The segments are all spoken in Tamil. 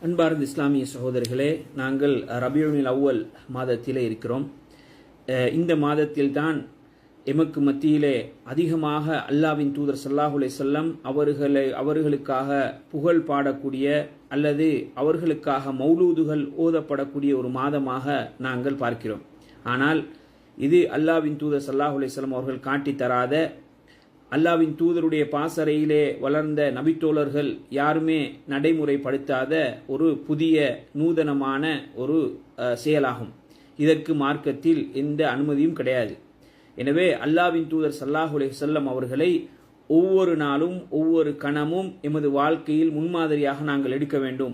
அன்பார்ந்த இஸ்லாமிய சகோதரர்களே, நாங்கள் ரபியுல் அவ்வல் மாதத்திலே இருக்கிறோம். இந்த மாதத்தில் தான் எமக்கு மத்தியிலே அதிகமாக அல்லாஹ்வின் தூதர் ஸல்லல்லாஹு அலைஹி வஸல்லம் அவர்களுக்காக புகழ் பாடக்கூடிய அல்லது அவர்களுக்காக மௌலூதுகள் ஓதப்படக்கூடிய ஒரு மாதமாக நாங்கள் பார்க்கிறோம். ஆனால் இது அல்லாஹ்வின் தூதர் ஸல்லல்லாஹு அலைஹி வஸல்லம் அவர்கள் காட்டித் தராத, அல்லாஹ்வின் தூதருடைய பாசறையிலே வளர்ந்த நபித்தோழர்கள் யாருமே நடைமுறைப்படுத்தாத ஒரு புதிய நூதனமான ஒரு செயலாகும். இதற்கு மார்க்கத்தில் எந்த அனுமதியும் கிடையாது. எனவே அல்லாஹ்வின் தூதர் ஸல்லல்லாஹு அலைஹி வஸல்லம் அவர்களை ஒவ்வொரு நாளும் ஒவ்வொரு கணமும் எமது வாழ்க்கையில் முன்மாதிரியாக நாங்கள் எடுக்க வேண்டும்.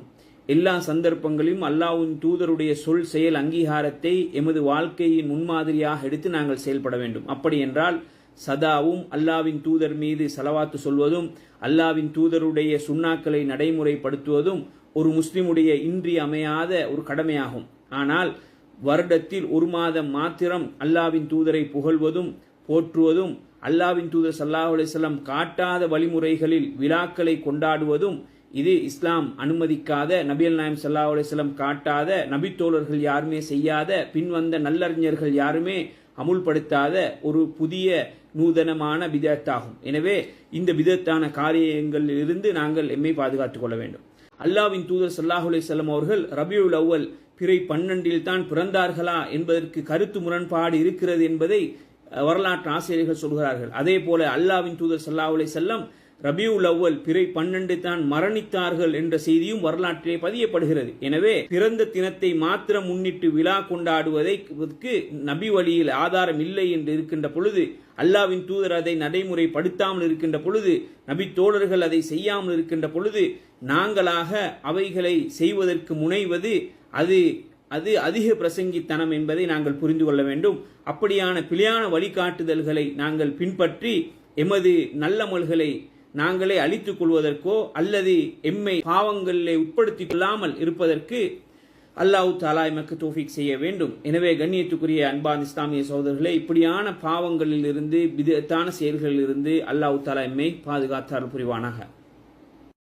எல்லா சந்தர்ப்பங்களிலும் அல்லாஹ்வின் தூதருடைய சொல் செயல் அங்கீகாரத்தை எமது வாழ்க்கையின் முன்மாதிரியாக எடுத்து நாங்கள் செயல்பட வேண்டும். அப்படி என்றால் சதாவும் அல்லாஹ்வின் தூதர் மீது ஸலவாத்து சொல்வதும் அல்லாஹ்வின் தூதருடைய சுன்னாக்களை நடைமுறைப்படுத்துவதும் ஒரு முஸ்லிமுடைய இன்றியமையாத ஒரு கடமையாகும். ஆனால் வருடத்தில் ஒரு மாதம் மாத்திரம் அல்லாஹ்வின் தூதரை புகழ்வதும் போற்றுவதும் அல்லாஹ்வின் தூதர் ஸல்லல்லாஹு அலைஹி வஸல்லம் காட்டாத வழிமுறைகளில் விழாக்களை கொண்டாடுவதும் இது இஸ்லாம் அனுமதிக்காத, நபிகள் நாயகம் ஸல்லல்லாஹு அலைஹி வஸல்லம் காட்டாத, நபித்தோழர்கள் யாருமே செய்யாத, பின்வந்த நல்லறிஞர்கள் யாருமே அமுல்படுத்தாத ஒரு புதிய நூதனமான பிதத்தாகும். எனவே இந்த பிதத்தான காரியங்களில் இருந்து நாங்கள் எம்மை பாதுகாத்துக் கொள்ள வேண்டும். அல்லாஹ்வின் தூதர் ஸல்லல்லாஹு அலைஹி வஸல்லம் அவர்கள் ரபியுல் அவ்வல் பிறை 12 தான் பிறந்தார்களா என்பதற்கு கருத்து முரண்பாடு இருக்கிறது என்பதை வரலாற்று ஆசிரியர்கள் சொல்கிறார்கள். அதே போல அல்லாஹ்வின் தூதர் ஸல்லல்லாஹு அலைஹி வஸல்லம் ரபியுல் அவ்வல் பிறை 12 தான் மரணித்தார்கள் என்ற செய்தியும் வரலாற்றிலே பதியப்படுகிறது. எனவே பிறந்த தினத்தை மாத்திரம் முன்னிட்டு விழா கொண்டாடுவதற்கு நபி வழியில் ஆதாரம் இல்லை என்று இருக்கின்ற பொழுது, அல்லாஹ்வின் தூதர் அதை நடைமுறைப்படுத்தாமல் இருக்கின்ற பொழுது, நபி தோழர்கள் அதை செய்யாமல் இருக்கின்ற பொழுது நாங்களாக அவைகளை செய்வதற்கு முனைவது அது அதிக பிரசங்கித்தனம் என்பதை நாங்கள் புரிந்து கொள்ள வேண்டும். அப்படியான பிழையான வழிகாட்டுதல்களை நாங்கள் பின்பற்றி எமது நல்லமல்களை நாங்களே அழித்துக் கொள்வதற்கோ அல்லது எம்மை பாவங்களிலே உட்படுத்திக் கொள்ளாமல் இருப்பதற்கு அல்லாஹ் தஆலா எமக்கு தௌஃபீக் செய்ய வேண்டும். எனவே கண்ணியத்துக்குரிய அன்பான இஸ்லாமிய சகோதரர்களே, இப்படியான பாவங்களில் இருந்து, பிதத்தான செயல்களில் இருந்து அல்லாஹ் தஆலா எம்மை பாதுகாத்தார் புரிவானாக.